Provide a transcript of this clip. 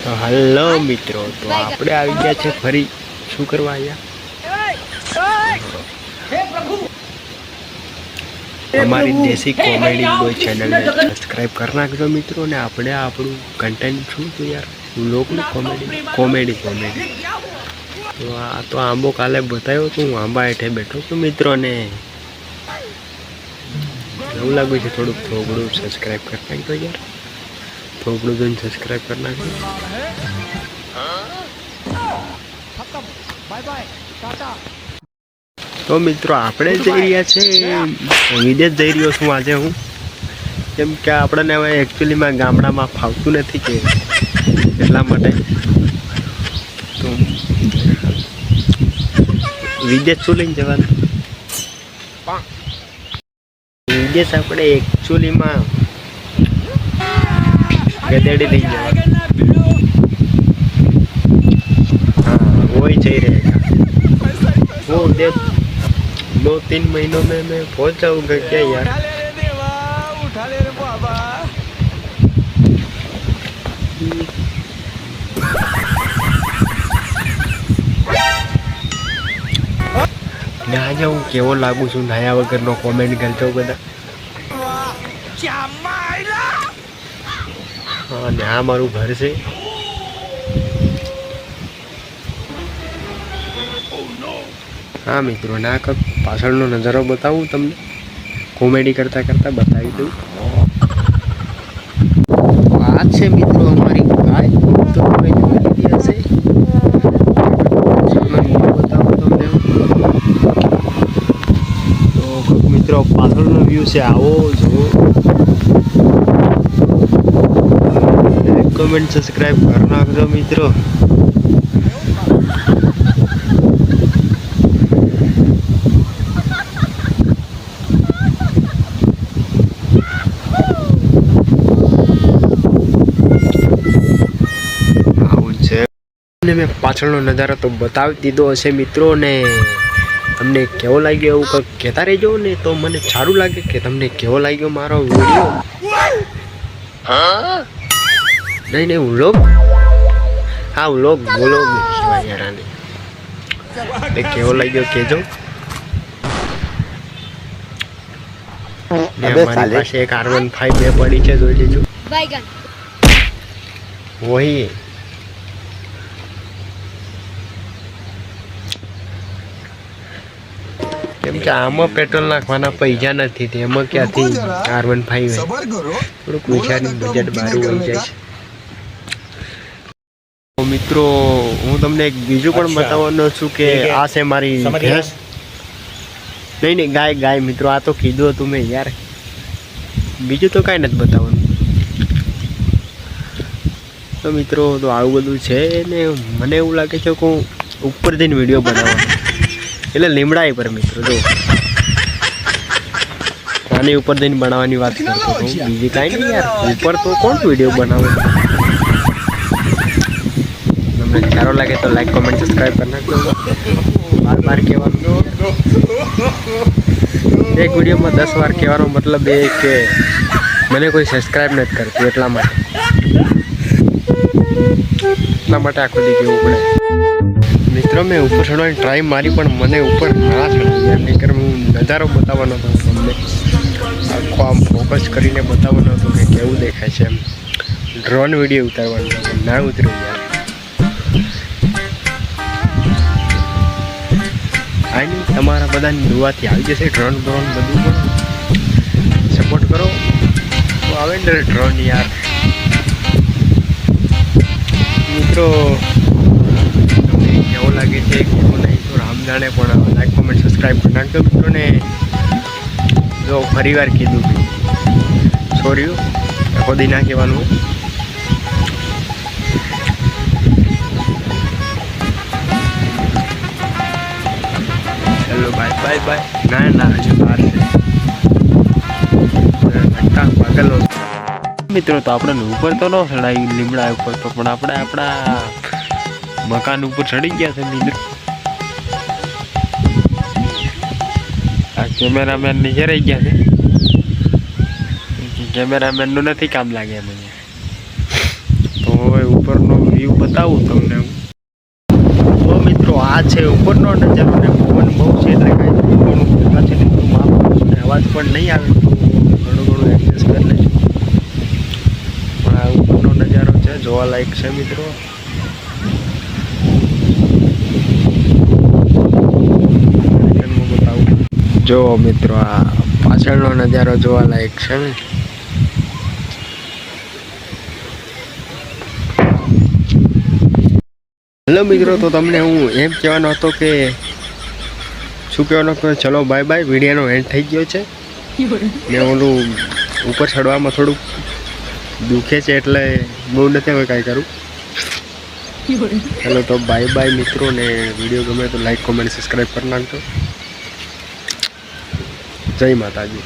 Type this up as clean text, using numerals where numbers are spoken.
તો હલો મિત્રો, તો આપણે આવી ગયા છે ફરી શું કરવા અહીંયા અમારી દેશી કોમેડી બોય ચેનલને સબસ્ક્રાઈબ કરી નાખજો મિત્રો. ને આપણે આપણું કન્ટેન્ટ શું હતું યાર, લોકનું કોમેડી તો આંબો કાલે બતાવ્યો તો હું આંબા હેઠે બેઠો છું મિત્રોને એવું લાગ્યું છે થોડુંક થોડું સબસ્ક્રાઈબ કરી નાખજો યાર, થોડું જોઈને સબસ્ક્રાઈબ કરી નાખજો. તો મિત્રો આપણે જઈ રહ્યા છે વિદેશ જઈ રહ્યો છું આજે હું, કેમ કે આપણને હવે એકચ્યુઅલીમાં ગામડામાં ફાવતું નથી કે એટલા માટે તો વિદેશ શું લઈને જવાનું. વિદેશ આપણે એકચ્યુઅલીમાં ગધેડી લઈને જવાનું. हाँ वही चाहिए रहेगा. वो 2-3 महीनों में मैं पहुंच जाऊंगा क्या यार. उठा ले रे बाबा. ને આજે હું કેવો લાગુ છું નાયા વગરનો કોમેન્ટ કરજો બધા. હા ને આ મારું ઘર છે. हाँ मित्रों, ना कब पाछळनो नजारो बताऊँ तमने, कॉमेडी करता करता बतावी दूँ. आ छे मित्रों हमारी गाय, तो मैं जोई लीधी हशे. बताऊँ तमने तो मित्रों पाछळनो व्यू छे आवो जो. लाइक कमेंट सब्सक्राइब कर नाखजो मित्रों. મેં પાછળનો નજારો તો બતાવી દીધો હશે મિત્રો ને તમને કેવો લાગ્યો એવું કંઈક કહેતા રહેજો ને, તો મને સારું લાગે કે તમને કેવો લાગ્યો મારો વિડીયો. નહીં વ્લોગ, હા વ્લોગ યારાને કેવો લાગ્યો કહેજો. મારી પાસે એક R15 બે પડી છે, જોઈ લેજો. વહી કેમ કે આમાં પેટ્રોલ નાખવાના પૈસા નથી, તેમાં ક્યાંથી R15 થોડુંક વિચારીને બજેટ બારું આવી જાય છે. તો મિત્રો હું તમને એક બીજું પણ બતાવવાનો છું કે આ છે મારી ભેંસ. નહીં ગાય મિત્રો, આ તો કીધું હતું મેં યાર, બીજું તો કાંઈ નથી બતાવવાનું. તો મિત્રો તો આવું બધું છે ને મને એવું લાગે છે કે હું ઉપર જઈને વિડીયો બનાવવાનો, એટલે લીમડા પર મિત્રો જો આની ઉપર જઈને બનાવવાની વાત કરતો હતો, બીજી કાંઈ નહીં યાર. ઉપર તો કોણ વિડીયો બનાવે. તમને સારો લાગે તો લાઈક કોમેન્ટ સબસ્ક્રાઈબ કરી નાખજો. બાર કહેવાનું, એક વિડીયોમાં 10 વાર કહેવાનો મતલબ એ કે મને કોઈ સબસ્ક્રાઈબ નથી કરતું, એટલા માટે આખો દી કેવું પડે. મિત્રો મેં ઉપર ચડવાની ટ્રાય મારી પણ મને ઉપર ના ચડ્યું યાર, નહીંતર હું નજારો બતાવવાનો હતો તમને, આખો આમ ફોકસ કરીને બતાવવાનો હતો કે કેવું દેખાય છે એમ. ડ્રોન વિડીયો ઉતારવાનો હતો, ના ઉતર્યું યાર. આ નહીં તમારા બધાની દુઆથી આવી જશે ડ્રોન બધું પણ સપોર્ટ કરો તો આવે ને ડ્રોન યાર. મિત્રો કેવો લાગે છે કેવું નહીં તો રામ જાણે, પણ લાઈક કોમેન્ટ સબસ્ક્રાઈબ કરી નાખજો મિત્રો ને. જો ફરી વાર કીધું, સોરી ખોદી ના કહેવાનું. ચલો બાય. ના હજુ બહાર છે પાગલ મિત્રો. તો આપણે ઉપર તો ન ચડાવી લીમડા ઉપર તો, પણ આપણે આપણા મકાન ઉપર ચડી ગયા છે મિત્રો. આ કેમેરામેન નીચે રહી ગયા છે, કેમેરામેનનું નથી કામ લાગે મને તો ઉપરનો વ્યૂ બતાવું તમને હું. તો મિત્રો આ છે ઉપરનો નજારો ને પવન બહુ છે એટલે કાંઈ ઉપરનું છે ને એટલું માપ અને અવાજ પણ નહીં આવે તો ઘણું ઘણું એડજસ્ટ કરી લેજો. પણ આ ઉપરનો નજારો છે જોવાલાયક છે મિત્રો. જો મિત્રો આ પાછળનો નજારો જોવાલાયક છે ને. હેલો મિત્રો, તો તમને હું એમ કહેવાનો હતો કે શું કહેવાનો હતો, ચલો બાય બાય. વિડીયોનો એન્ડ થઈ ગયો છે ને ઓલું ઉપર ચડવામાં થોડુંક દુખે છે એટલે બહુ નથી હવે કાંઈ કરું. ચલો તો બાય બાય મિત્રો, ને વિડીયો ગમે તો લાઈક કોમેન્ટ સબસ્ક્રાઈબ કરી નાખજો. જય માતાજી.